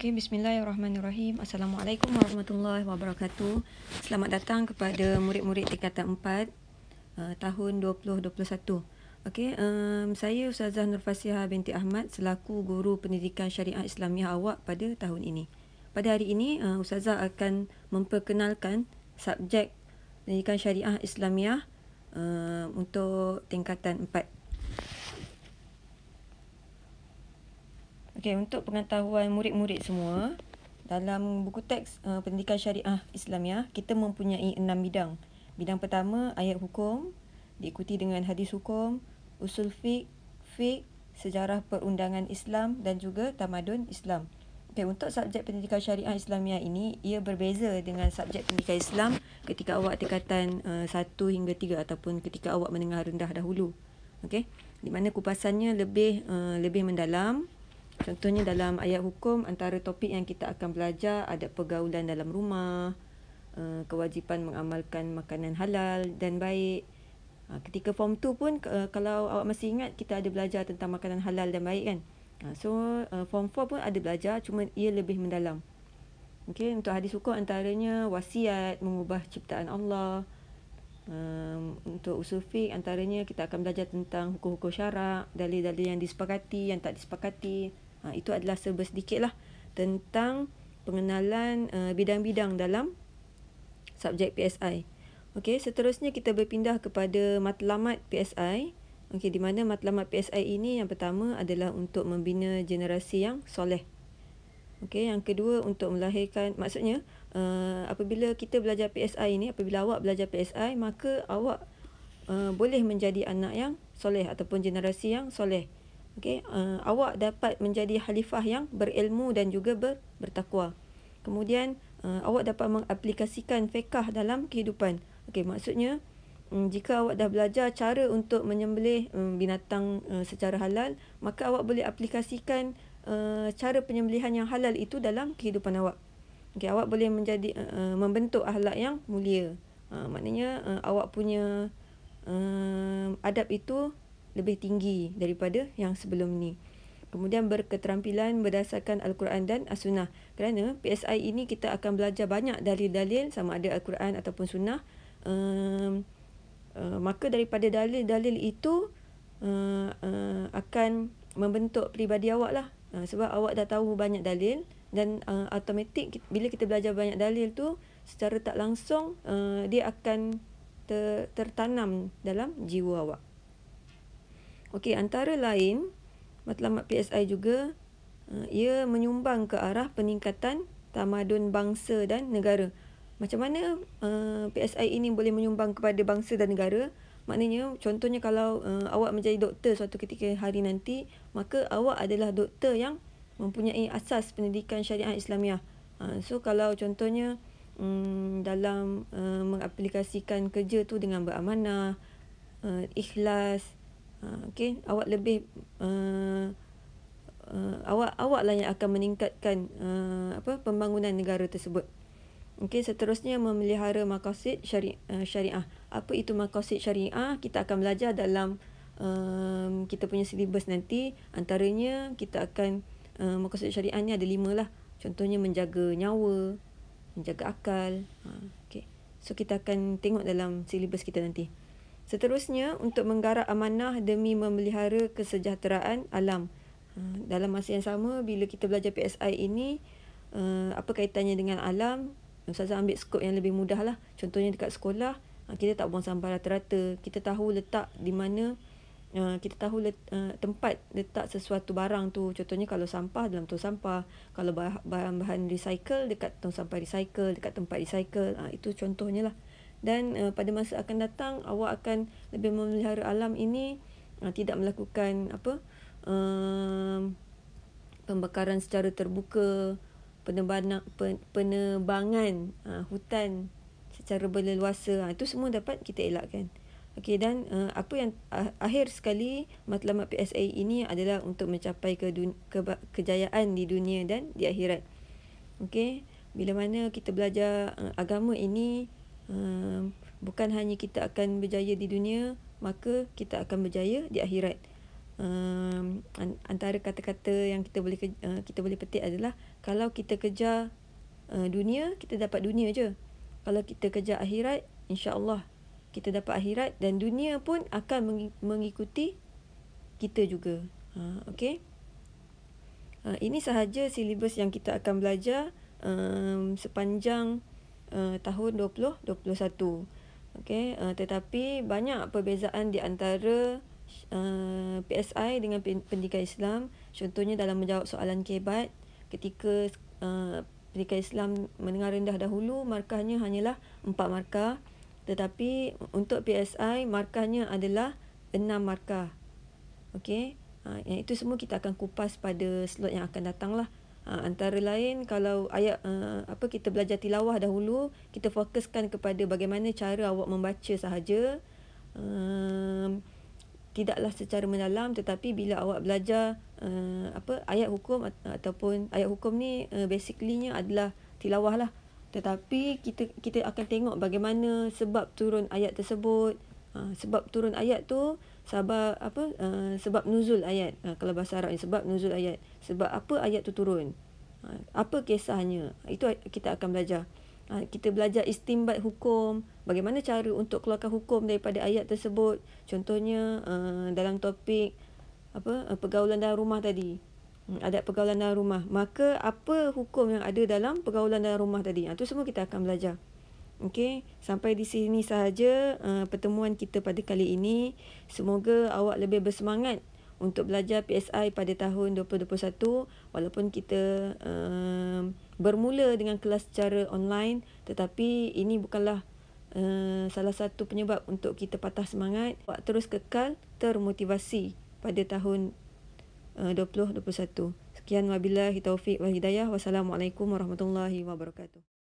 Okey, bismillahirrahmanirrahim. Assalamualaikum warahmatullahi wabarakatuh. Selamat datang kepada murid-murid tingkatan 4 tahun 2021. Okey, saya Ustazah Nurfasiha binti Ahmad selaku guru pendidikan syariah Islamiah awak pada tahun ini. Pada hari ini, Ustazah akan memperkenalkan subjek pendidikan syariah Islamiah untuk tingkatan 4. Okey, untuk pengetahuan murid-murid semua, dalam buku teks pendidikan syariah Islamiah, kita mempunyai 6 bidang. Bidang pertama, ayat hukum, diikuti dengan hadis hukum, usul fiqh, sejarah perundangan Islam dan juga tamadun Islam. Okey, untuk subjek pendidikan syariah Islamiah ini, ia berbeza dengan subjek pendidikan Islam ketika awak tingkatan 1 hingga 3 ataupun ketika awak menengah rendah dahulu. Okey, di mana kupasannya lebih mendalam. Contohnya dalam ayat hukum, antara topik yang kita akan belajar ada pergaulan dalam rumah, kewajipan mengamalkan makanan halal dan baik. Ketika form 2 pun, kalau awak masih ingat, kita ada belajar tentang makanan halal dan baik kan. So form 4 pun ada belajar, cuma ia lebih mendalam. Okay, untuk hadis hukum antaranya wasiat, mengubah ciptaan Allah. Untuk usul fiqh antaranya kita akan belajar tentang hukum-hukum syarak, dalil-dalil yang disepakati, yang tak disepakati. Itu adalah serba sedikit lah tentang pengenalan bidang-bidang dalam subjek PSI. Okey, seterusnya kita berpindah kepada matlamat PSI. Okey, di mana matlamat PSI ini yang pertama adalah untuk membina generasi yang soleh. Okey, yang kedua untuk melahirkan, maksudnya apabila kita belajar PSI ini, apabila awak belajar PSI, maka awak boleh menjadi anak yang soleh ataupun generasi yang soleh. Okey, awak dapat menjadi khalifah yang berilmu dan juga bertakwa. Kemudian awak dapat mengaplikasikan fiqh dalam kehidupan. Okey, maksudnya jika awak dah belajar cara untuk menyembelih binatang secara halal, maka awak boleh aplikasikan cara penyembelihan yang halal itu dalam kehidupan awak. Okey, awak boleh menjadi membentuk akhlak yang mulia. Maknanya awak punya adab itu lebih tinggi daripada yang sebelum ni. Kemudian berketerampilan berdasarkan Al-Quran dan As-Sunnah. Kerana PSI ini kita akan belajar banyak dalil-dalil, sama ada Al-Quran ataupun Sunnah. Maka daripada dalil-dalil itu akan membentuk peribadi awak lah. Sebab awak dah tahu banyak dalil dan automatik bila kita belajar banyak dalil tu, secara tak langsung dia akan tertanam dalam jiwa awak. Okey, antara lain matlamat PSI juga ia menyumbang ke arah peningkatan tamadun bangsa dan negara. Macam mana PSI ini boleh menyumbang kepada bangsa dan negara? Maknanya contohnya kalau awak menjadi doktor suatu ketika hari nanti, maka awak adalah doktor yang mempunyai asas pendidikan syariah Islamiah. So kalau contohnya dalam mengaplikasikan kerja tu dengan beramanah, ikhlas, okey, awak lebih awak lah yang akan meningkatkan pembangunan negara tersebut. Okey, seterusnya memelihara maqasid syariah. Apa itu maqasid syariah? Kita akan belajar dalam kita punya silibus nanti. Antaranya kita akan maqasid syariah ni ada 5 lah. Contohnya menjaga nyawa, menjaga akal. Okey. So kita akan tengok dalam silibus kita nanti. Seterusnya, untuk menggarap amanah demi memelihara kesejahteraan alam. Dalam masa yang sama, bila kita belajar PSI ini, apa kaitannya dengan alam? Ustazah ambil skop yang lebih mudah lah. Contohnya dekat sekolah, kita tak buang sampah rata-rata. Kita tahu letak di mana, kita tahu tempat letak sesuatu barang tu. Contohnya kalau sampah dalam tong sampah, kalau bahan-bahan recycle dekat tong sampah recycle, dekat tempat recycle. Itu contohnya lah. Dan pada masa akan datang, awak akan lebih memelihara alam ini, tidak melakukan pembakaran secara terbuka, penebangan hutan secara berleluasa. Itu semua dapat kita elakkan. Okey, dan apa yang akhir sekali matlamat PSI ini adalah untuk mencapai kejayaan di dunia dan di akhirat. Okey, bila mana kita belajar agama ini, bukan hanya kita akan berjaya di dunia, maka kita akan berjaya di akhirat. antara kata-kata yang kita boleh petik adalah kalau kita kejar dunia, kita dapat dunia je. Kalau kita kejar akhirat, insya-Allah kita dapat akhirat, dan dunia pun akan mengikuti kita juga. Okey. Ini sahaja silibus yang kita akan belajar sepanjang tahun 2021. Okey, tetapi banyak perbezaan di antara PSI dengan pendidikan Islam. Contohnya dalam menjawab soalan kebat, ketika pendidikan Islam menengah rendah dahulu, markahnya hanyalah 4 markah. Tetapi untuk PSI, markahnya adalah 6 markah. Okey, yang itu semua kita akan kupas pada slot yang akan datang lah. Antara lain, kalau ayat kita belajar tilawah dahulu, kita fokuskan kepada bagaimana cara awak membaca sahaja, tidaklah secara mendalam. Tetapi bila awak belajar ayat hukum, ataupun ayat hukum ni basically-nya adalah tilawah lah, tetapi kita akan tengok bagaimana sebab turun ayat tersebut. Sebab turun ayat tu sebab nuzul ayat. Kalau bahasa Arab ni, sebab nuzul ayat. Sebab apa ayat tu turun? Apa kisahnya? Itu kita akan belajar. Kita belajar istinbat hukum, bagaimana cara untuk keluarkan hukum daripada ayat tersebut. Contohnya dalam topik pergaulan dalam rumah tadi. Adat pergaulan dalam rumah. Maka apa hukum yang ada dalam pergaulan dalam rumah tadi? Itu semua kita akan belajar. Okey, sampai di sini sahaja pertemuan kita pada kali ini. Semoga awak lebih bersemangat untuk belajar PSI pada tahun 2021, walaupun kita bermula dengan kelas secara online, tetapi ini bukanlah salah satu penyebab untuk kita patah semangat. Awak terus kekal termotivasi pada tahun 2021. Sekian, wabillahi taufiq wal hidayah. Wassalamualaikum warahmatullahi wabarakatuh.